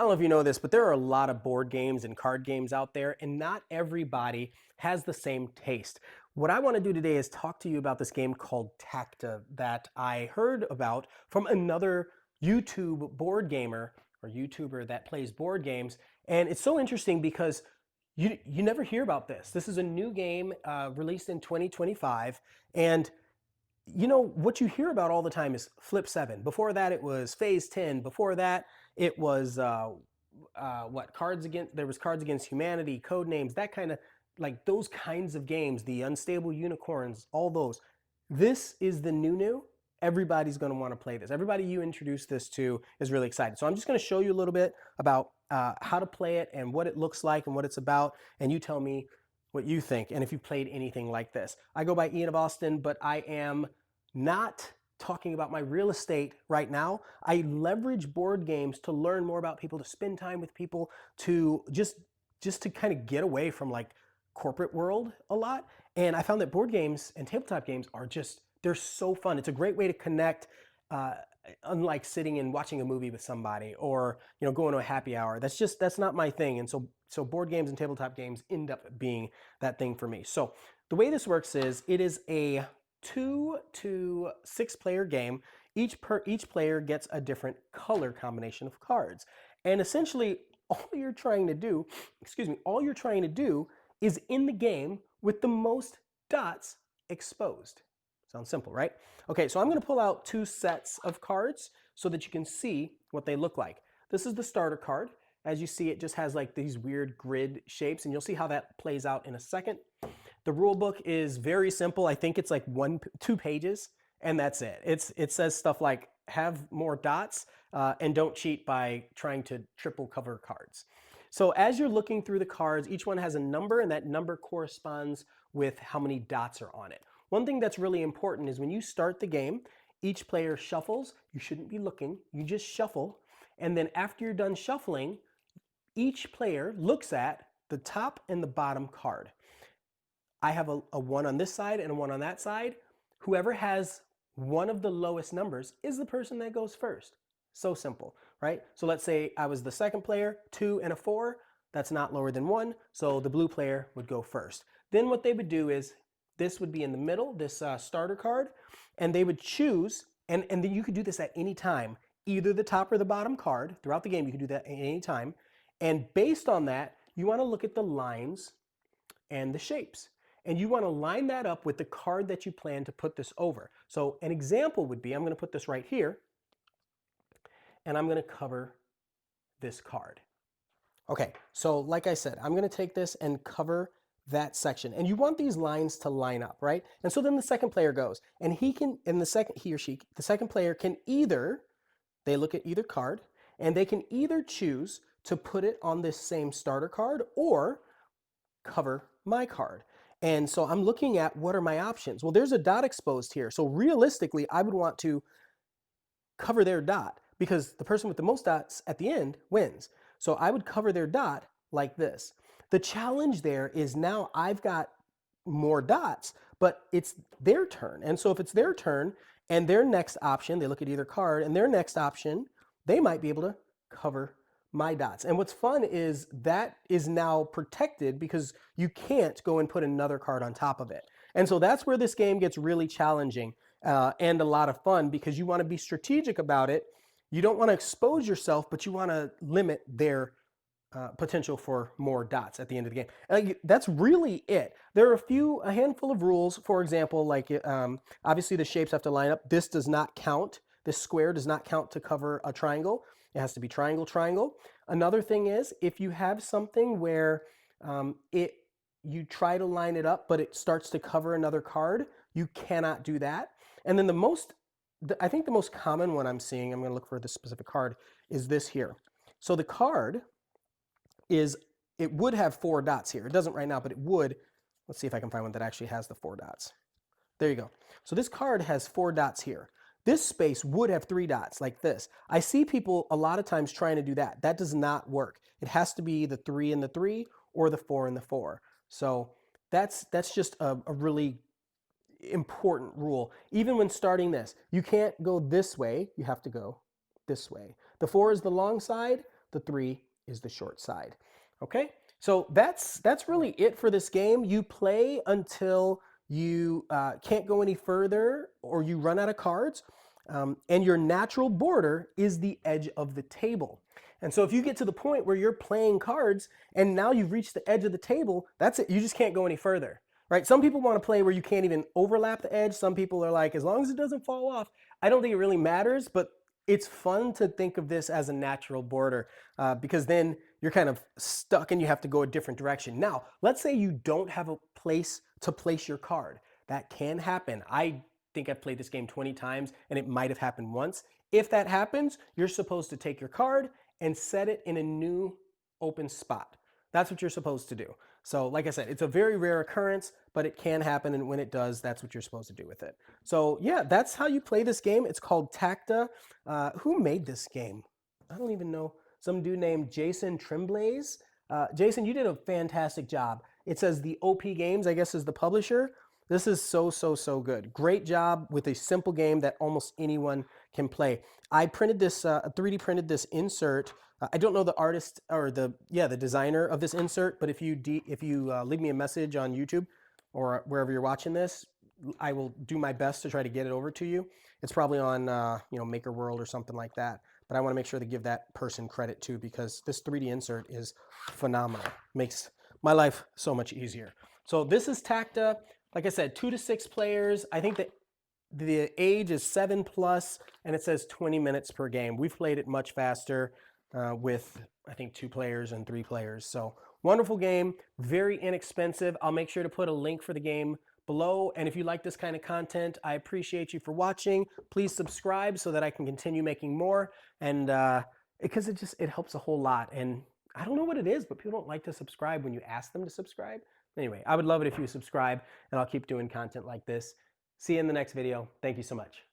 I don't know if you know this, but there are a lot of board games and card games out there, and not everybody has the same taste. What I want to do today is talk to you about this game called Tacta that I heard about from another YouTube board gamer or YouTuber that plays board games. And it's so interesting because you never hear about this. This is a new game released in 2025. And you know what you hear about all the time is Flip 7. Before that, it was Phase 10. Before that, it was what Cards Against. There was Cards Against Humanity, Code Names, that kind of like those kinds of games. The Unstable Unicorns, all those. This is the new. Everybody's going to want to play this. Everybody you introduce this to is really excited. So I'm just going to show you a little bit about how to play it and what it looks like and what it's about, and you tell me what you think and if you've played anything like this. I go by Ian of Austin, but I am not talking about my real estate right now. I leverage board games to learn more about people, to spend time with people, to just to kind of get away from like corporate world a lot. And I found that board games and tabletop games are just, they're so fun. It's a great way to connect, unlike sitting and watching a movie with somebody or, you know, going to a happy hour. That's not my thing. And so board games and tabletop games end up being that thing for me. So the way this works is it is a 2 to 6 player game. Each player gets a different color combination of cards. And essentially all you're trying to do, all you're trying to do is in the game with the most dots exposed. Sounds simple, right? Okay, so I'm going to pull out 2 sets of cards so that you can see what they look like. This is the starter card. As you see, it just has like these weird grid shapes, and you'll see how that plays out in a second. The rule book is very simple. I think it's like 2 pages, and that's it. It says stuff like have more dots and don't cheat by trying to triple cover cards. So as you're looking through the cards, each one has a number, and that number corresponds with how many dots are on it. One thing that's really important is when you start the game, each player shuffles. You shouldn't be looking. You just shuffle. And then after you're done shuffling, each player looks at the top and the bottom card. I have a 1 on this side and a 1 on that side. Whoever has one of the lowest numbers is the person that goes first. So simple, right? So let's say I was the second player, 2 and a 4. That's not lower than 1, so the blue player would go first. Then what they would do is this would be in the middle, this starter card, and they would choose, and then you could do this at any time, either the top or the bottom card. Throughout the game, you can do that at any time. And based on that, you want to look at the lines and the shapes. And you want to line that up with the card that you plan to put this over. So an example would be, I'm going to put this right here, and I'm going to cover this card. Okay, so like I said, I'm going to take this and cover that section. And you want these lines to line up, right? And so then the second player goes, and he or she, the second player can either, they look at either card, and they can either choose to put it on this same starter card or cover my card. And so I'm looking at what are my options. Well, there's a dot exposed here. So realistically, I would want to cover their dot because the person with the most dots at the end wins. So I would cover their dot like this. The challenge there is now I've got more dots, but it's their turn. And so if it's their turn and their next option, they look at either card, and their next option, they might be able to cover my dots. And what's fun is that is now protected because you can't go and put another card on top of it. And so that's where this game gets really challenging and a lot of fun because you want to be strategic about it. You don't want to expose yourself, but you want to limit their potential for more dots at the end of the game. And that's really it. There are a handful of rules. For example, like obviously the shapes have to line up. This does not count. This square does not count to cover a triangle. It has to be triangle, triangle. Another thing is if you have something where you try to line it up, but it starts to cover another card, you cannot do that. And then I think the most common one I'm seeing, I'm going to look for this specific card, is this here. So the card it would have 4 dots here. It doesn't right now, but it would. Let's see if I can find one that actually has the 4 dots. There you go. So this card has 4 dots here. This space would have 3 dots like this. I see people a lot of times trying to do that. That does not work. It has to be the 3 and the 3 or the 4 and the 4. So that's just a really important rule. Even when starting this, you can't go this way. You have to go this way. The 4 is the long side. the 3 is the short side. Okay, so that's really it for this game. You play until you can't go any further or you run out of cards. And your natural border is the edge of the table. And so if you get to the point where you're playing cards and now you've reached the edge of the table, that's it. You just can't go any further, right? Some people want to play where you can't even overlap the edge. Some people are like, as long as it doesn't fall off. I don't think it really matters, but it's fun to think of this as a natural border because then you're kind of stuck and you have to go a different direction. Now, let's say you don't have a place to place your card. That can happen. I think I've played this game 20 times and it might have happened once. If that happens, you're supposed to take your card and set it in a new open spot. That's what you're supposed to do. So like I said, it's a very rare occurrence, but it can happen. And when it does, that's what you're supposed to do with it. So yeah, that's how you play this game. It's called Tacta. Who made this game? I don't even know. Some dude named Jason Trimblaze. Jason, you did a fantastic job. It says the OP Games, I guess, is the publisher. This is so good. Great job with a simple game that almost anyone can play. I printed this, 3D printed this insert. I don't know the artist or the designer of this insert, but if you leave me a message on YouTube or wherever you're watching this, I will do my best to try to get it over to you. It's probably on Maker World or something like that. But I want to make sure to give that person credit too, because this 3D insert is phenomenal. Makes my life so much easier. So this is Tacta. Like I said, 2 to 6 players. I think that the age is 7+, and it says 20 minutes per game. We've played it much faster with, I think, 2 players and 3 players. So wonderful game, very inexpensive. I'll make sure to put a link for the game below. And if you like this kind of content, I appreciate you for watching. Please subscribe so that I can continue making more. And because it helps a whole lot. And I don't know what it is, but people don't like to subscribe when you ask them to subscribe. Anyway, I would love it if you subscribe, and I'll keep doing content like this. See you in the next video. Thank you so much.